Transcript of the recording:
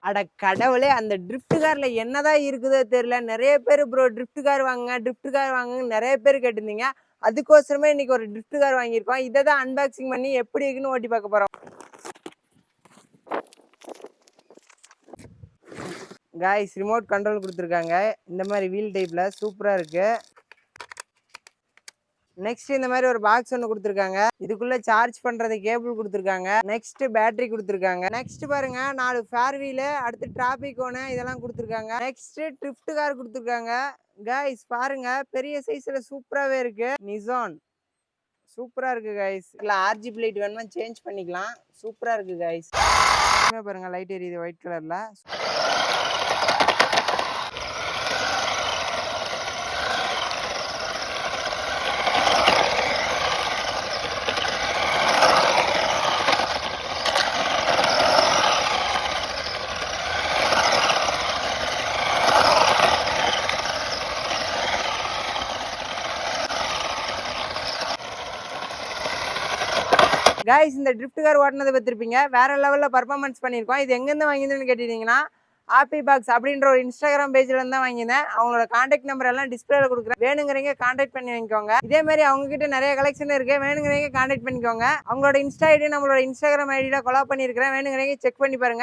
அட கடவுளே! அந்த ட்ரிஃப்ட் கார்ல என்னதான் இருக்குதோ தெரியல. நெறைய பேரு ப்ரோ ட்ரிஃப்ட் கார் வாங்குங்க, ட்ரிஃப்ட் கார் வாங்குங்கன்னு நெறைய பேர் கேட்டிருந்தீங்க. அதுக்கோசரமே இன்னைக்கு ஒரு ட்ரிஃப்ட் கார் வாங்கியிருக்கோம். இத தான் அன்பாக்சிங் பண்ணி எப்படி இருக்குன்னு ஓட்டி பார்க்க போறோம். காய்ஸ் ரிமோட் கண்ட்ரோல் குடுத்துருக்காங்க. இந்த மாரி வீல் டைப்ல சூப்பரா இருக்கு. நெக்ஸ்ட் இந்த மாதிரி ஒரு பாக்ஸ் ஒன்று கொடுத்துருக்காங்க. இதுக்குள்ள சார்ஜ் பண்றது கேபிள் கொடுத்துருக்காங்க. நெக்ஸ்ட் பேட்டரி கொடுத்துருக்காங்க. நெக்ஸ்ட் பாருங்க 4 ஃபேர் வீலு, அடுத்து டிராபிக் ஓனு இதெல்லாம் கொடுத்துருக்காங்க. நெக்ஸ்ட் ட்ரிஃப்ட் கார் கொடுத்துருக்காங்க. கைஸ் பாருங்க பெரிய சைஸ்ல சூப்பராகவே இருக்கு. நிசான் சூப்பரா இருக்கு கைஸ். இல்ல ஆர்ஜிபி லைட் வேணுமா சேஞ்ச் பண்ணிக்கலாம். சூப்பரா இருக்கு கைஸ். பாருங்க லைட் எரியுது ஒயிட் கலர்ல. கைஸ் இந்த ட்ரிஃப்ட் கார் ஓட்டினதை பார்த்துருப்பீங்க. வேற லெவலில் பர்ஃபார்மன்ஸ் பண்ணியிருக்கோம். இது எங்கேருந்து வாங்கியிருந்தேன்னு கேட்டிங்கன்னா ஹாப்பி பாக்ஸ் அப்படின்ற ஒரு இன்ஸ்டாகிராம் பேஜ்ல இருந்து தான் வாங்கினேன். அவங்களோட கான்டாக்ட் நம்பர் எல்லாம் டிஸ்பிளேல கொடுக்குறேன். வேணுங்கிறீங்க கான்டாக்ட் பண்ணி வாங்கிக்கோங்க. இதே மாதிரி அவங்க கிட்ட நிறைய கலெக்ஷன் இருக்கு. வேணுங்கிறீங்க கான்டாக்ட் பண்ணிக்கோங்க. அவங்களோட இன்ஸ்டா ஐடி நம்மளோட இன்ஸ்டாகிராம் ஐடியில கொலாப் பண்ணியிருக்கிறேன். வேணுங்கிறீங்க செக் பண்ணி பாருங்க.